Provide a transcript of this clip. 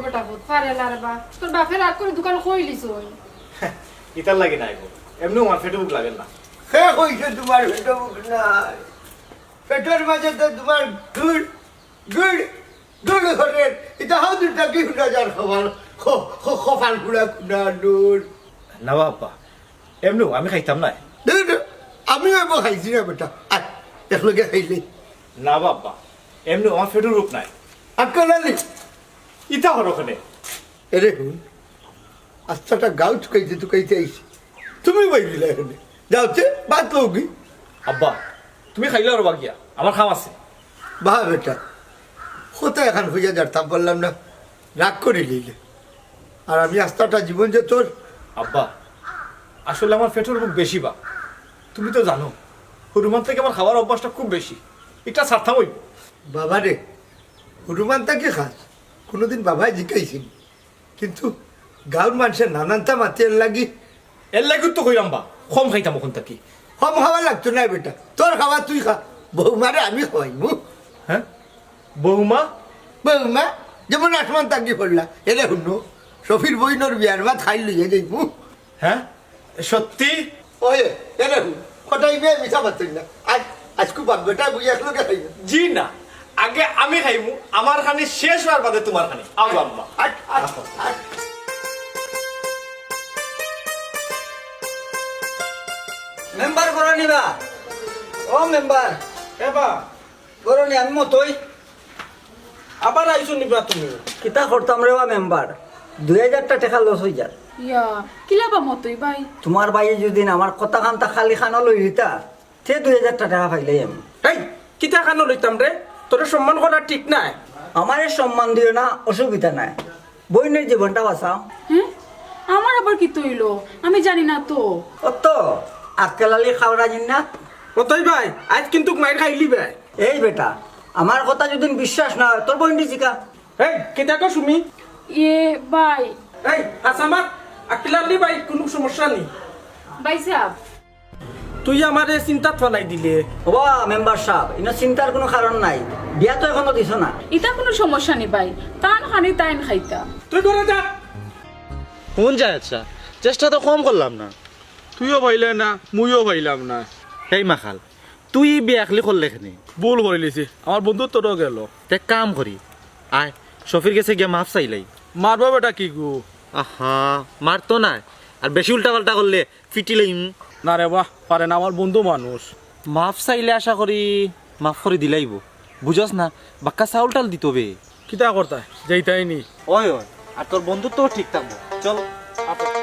বেটা বহুত পারে না রে বা তোর বাপের রাগ করে দোকান কইলিছ ইতার লাগে নাই গো এমনি আমার ফেটে বুক লাগে না হে কইছে তোমার পেটো মুখ নাই পেটের মাঝে তো তোমার গুড় গুড় গুড় ঘরে এটা হাউ দুটা কি হুনা যার খবর খোফাল পুরা কুনা নুর না বাবা এমনি আমি খাইতাম না আমি এবার খাইছি না বেটা আর একলগে খাইলে না বাবা এমনি আমার ফেটুর রূপ নাই আক্কালি ইতা হর ওখানে এরে হুন আস্তাটা গাউ চুকাইতে আইছি তুমি বাইলিলা এখানে যাওতে বাদ লোকি আব্বা তুমি খাইলে আর বাকিয়া আমার খাম আছে বাহ বেটা কোথায় এখন হইয়া যারতাম বললাম না রাগ করে নিলে আর আমি আস্তাটা জীবন যে তোর আব্বা আসলে আমার ফেটুর রূপ বেশি বা তুমি তো জানো হনুমান থেকে আমার খাওয়ার অভ্যাসটা খুব বেশি এটা সার্থাম হইব বাবা রে হনুমান তাকে খাস কোনোদিন বাবাই জিকাইছিল কিন্তু গাঁর মানুষের নানানটা মাতির লাগি এর লাগে তো কইরাম বা কম খাইতাম ওখান থেকে হম খাওয়া লাগতো না বেটা তোর খাওয়া তুই খা বৌমারে আমি খাওয়াই মু হ্যাঁ বৌমা বৌমা যেমন আসমান তাকি পড়লা এরে শুনো সফির বইনর বিয়ার ভাত খাই লইয়ে যাই মু হ্যাঁ সত্যি ওয়ে এরে শুন কটাই মেয়ে মিশা পারতেন না আজ আজকু বাপ বেটা বুঝে আসলো কে খাইবে জি না আগে আমি খাইমু আমার খানি শেষ হওয়ার বাদে তোমার খানি আও আম্মা আট আট আট মেম্বার করো নিবা ও মেম্বার এবা করো নি আমি মতই আবার আইসো নিবা তুমি কিতা করতাম রে মেম্বার 2000 টাকা লস হয়ে যায় ইয়া কিলাবা মতই ভাই তোমার বাইয়ে যদি আমার কথা খানটা খালি খানো লই দিতা তে 2000 টাকা পাইলে আমি এই কিতা খানো লইতাম রে তোর সম্মান করা ঠিক নাই আমারে সম্মান দিও না অসুবিধা নাই বইনের জীবনটা বাঁচাও হ্যাঁ আমার আবার কি তৈলো আমি জানি না তো অত আজকালালি খাওয়া জিন্নাত মতই ভাই আজ কিন্তু মাইর খাইলি ভাই এই বেটা আমার কথা যদি বিশ্বাস না হয় তোর বইনটি জিকা এই কিতা কো সুমি ইয়ে ভাই এই হাসামাত আকিলালি ভাই কোনো সমস্যা নেই ভাই সাহেব তুই আমারে চিন্তাত ফেলাই দিলে হবা মেম্বার সাহেব ইনো চিন্তার কোনো কারণ নাই বিয়া তো এখনো দিছ না ইটা কোনো সমস্যা নেই ভাই তান খানি তাইন খাইতা তুই করে যা কোন যায় আচ্ছা চেষ্টা তো কম করলাম না তুইও ভাইলে না মুইও ভাইলাম না এই মাখাল তুই বিয়াখলি করলে এখানে ভুল করে লিছি আমার বন্ধু তোরও গেল তে কাম করি আয় শফির কাছে গিয়ে মাফ চাইলাই মারবা বেটা কি গো আহা মার তো নাই আর বেশি উল্টা পাল্টা করলে ফিটিলাই না রে বাহ পারে না আমার বন্ধু মানুষ মাফ চাইলে আশা করি মাফ করে দিলাইব বুঝস না বাক্কা চাউল টাল দিত বে কিতা করতা যেইটাই নি ওই ওই আর তোর বন্ধু তো ঠিক থাকবো চল আপা